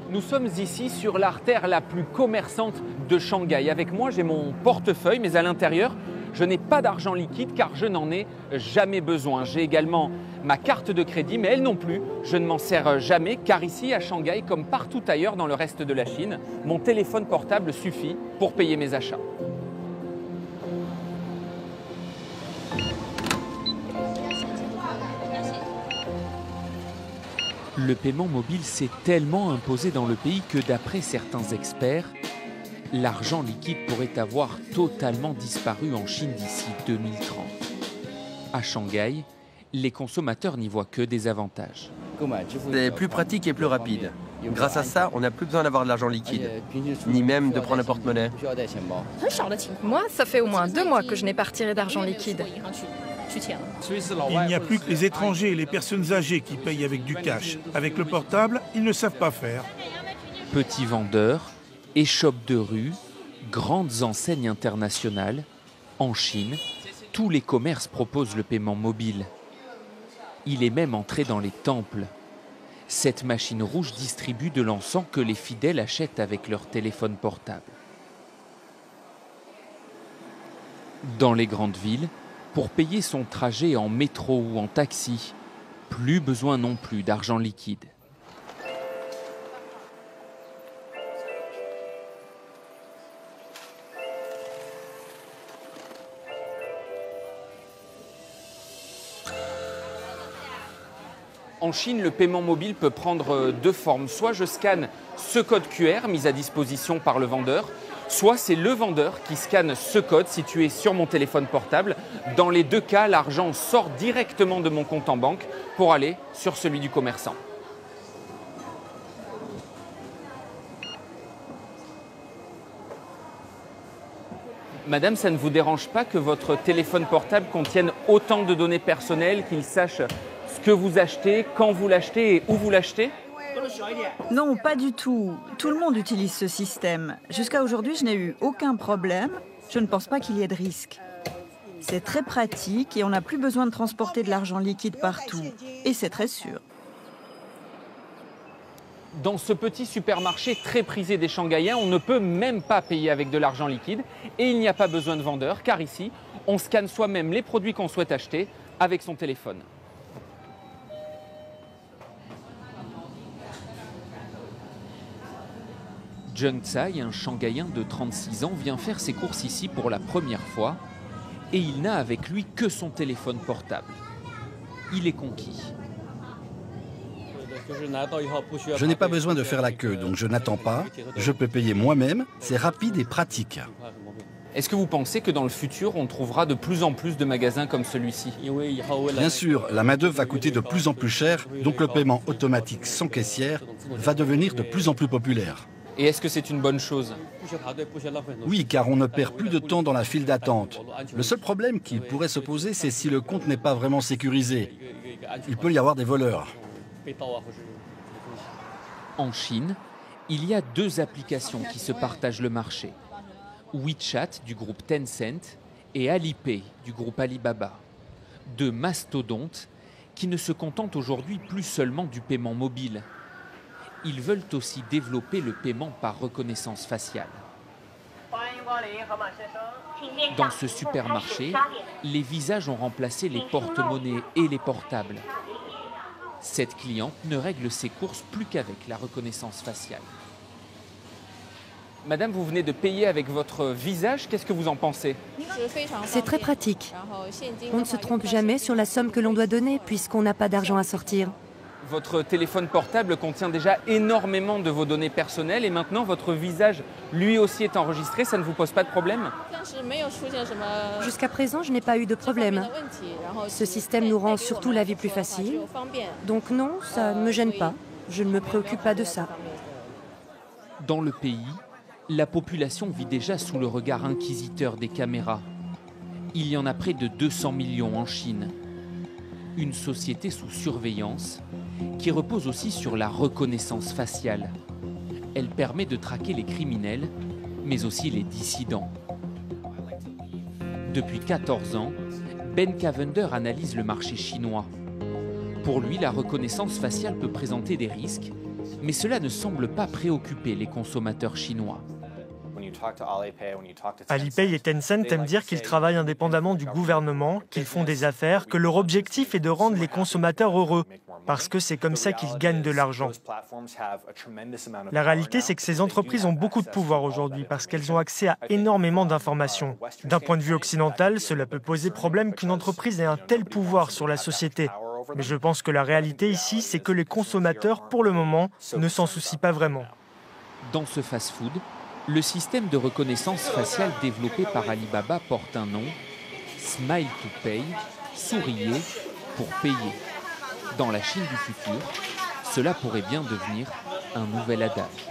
Nous sommes ici sur l'artère la plus commerçante de Shanghai. Avec moi, j'ai mon portefeuille, mais à l'intérieur, je n'ai pas d'argent liquide car je n'en ai jamais besoin. J'ai également ma carte de crédit, mais elle non plus, je ne m'en sers jamais car ici à Shanghai, comme partout ailleurs dans le reste de la Chine, mon téléphone portable suffit pour payer mes achats. Le paiement mobile s'est tellement imposé dans le pays que d'après certains experts, l'argent liquide pourrait avoir totalement disparu en Chine d'ici 2030. À Shanghai, les consommateurs n'y voient que des avantages. C'est plus pratique et plus rapide. Grâce à ça, on n'a plus besoin d'avoir de l'argent liquide, ni même de prendre un porte-monnaie. Moi, ça fait au moins 2 mois que je n'ai pas retiré d'argent liquide. Il n'y a plus que les étrangers et les personnes âgées qui payent avec du cash. Avec le portable, ils ne savent pas faire. Petits vendeurs, échoppes de rue, grandes enseignes internationales. En Chine, tous les commerces proposent le paiement mobile. Il est même entré dans les temples. Cette machine rouge distribue de l'encens que les fidèles achètent avec leur téléphone portable. Dans les grandes villes, pour payer son trajet en métro ou en taxi, plus besoin non plus d'argent liquide. En Chine, le paiement mobile peut prendre 2 formes. Soit je scanne ce code QR mis à disposition par le vendeur, soit c'est le vendeur qui scanne ce code situé sur mon téléphone portable. Dans les 2 cas, l'argent sort directement de mon compte en banque pour aller sur celui du commerçant. Madame, ça ne vous dérange pas que votre téléphone portable contienne autant de données personnelles, qu'il sache ce que vous achetez, quand vous l'achetez et où vous l'achetez? Non, pas du tout. Tout le monde utilise ce système. Jusqu'à aujourd'hui, je n'ai eu aucun problème. Je ne pense pas qu'il y ait de risque. C'est très pratique et on n'a plus besoin de transporter de l'argent liquide partout. Et c'est très sûr. Dans ce petit supermarché très prisé des Shanghaïens, on ne peut même pas payer avec de l'argent liquide et il n'y a pas besoin de vendeur car ici, on scanne soi-même les produits qu'on souhaite acheter avec son téléphone. Zheng Tsai, un Shanghaïen de 36 ans, vient faire ses courses ici pour la première fois et il n'a avec lui que son téléphone portable. Il est conquis. Je n'ai pas besoin de faire la queue, donc je n'attends pas. Je peux payer moi-même, c'est rapide et pratique. Est-ce que vous pensez que dans le futur, on trouvera de plus en plus de magasins comme celui-ci? Bien sûr, la main-d'œuvre va coûter de plus en plus cher, donc le paiement automatique sans caissière va devenir de plus en plus populaire. Et est-ce que c'est une bonne chose? Oui, car on ne perd plus de temps dans la file d'attente. Le seul problème qu'il pourrait se poser, c'est si le compte n'est pas vraiment sécurisé. Il peut y avoir des voleurs. En Chine, il y a 2 applications qui se partagent le marché. WeChat du groupe Tencent et Alipay du groupe Alibaba. 2 mastodontes qui ne se contentent aujourd'hui plus seulement du paiement mobile. Ils veulent aussi développer le paiement par reconnaissance faciale. Dans ce supermarché, les visages ont remplacé les porte-monnaies et les portables. Cette cliente ne règle ses courses plus qu'avec la reconnaissance faciale. Madame, vous venez de payer avec votre visage, qu'est-ce que vous en pensez? C'est très pratique. On ne se trompe jamais sur la somme que l'on doit donner puisqu'on n'a pas d'argent à sortir. Votre téléphone portable contient déjà énormément de vos données personnelles et maintenant votre visage lui aussi est enregistré, ça ne vous pose pas de problème? Jusqu'à présent, je n'ai pas eu de problème. Ce système nous rend surtout la vie plus facile. Donc non, ça ne me gêne pas. Je ne me préoccupe pas de ça. Dans le pays, la population vit déjà sous le regard inquisiteur des caméras. Il y en a près de 200 millions en Chine. Une société sous surveillance qui repose aussi sur la reconnaissance faciale. Elle permet de traquer les criminels, mais aussi les dissidents. Depuis 14 ans, Ben Cavender analyse le marché chinois. Pour lui, la reconnaissance faciale peut présenter des risques, mais cela ne semble pas préoccuper les consommateurs chinois. Alipay et Tencent aiment dire qu'ils travaillent indépendamment du gouvernement, qu'ils font des affaires, que leur objectif est de rendre les consommateurs heureux, parce que c'est comme ça qu'ils gagnent de l'argent. La réalité, c'est que ces entreprises ont beaucoup de pouvoir aujourd'hui, parce qu'elles ont accès à énormément d'informations. D'un point de vue occidental, cela peut poser problème qu'une entreprise ait un tel pouvoir sur la société. Mais je pense que la réalité ici, c'est que les consommateurs, pour le moment, ne s'en soucient pas vraiment. Dans ce fast-food, le système de reconnaissance faciale développé par Alibaba porte un nom, Smile to Pay, souriez pour payer. Dans la Chine du futur, cela pourrait bien devenir un nouvel adage.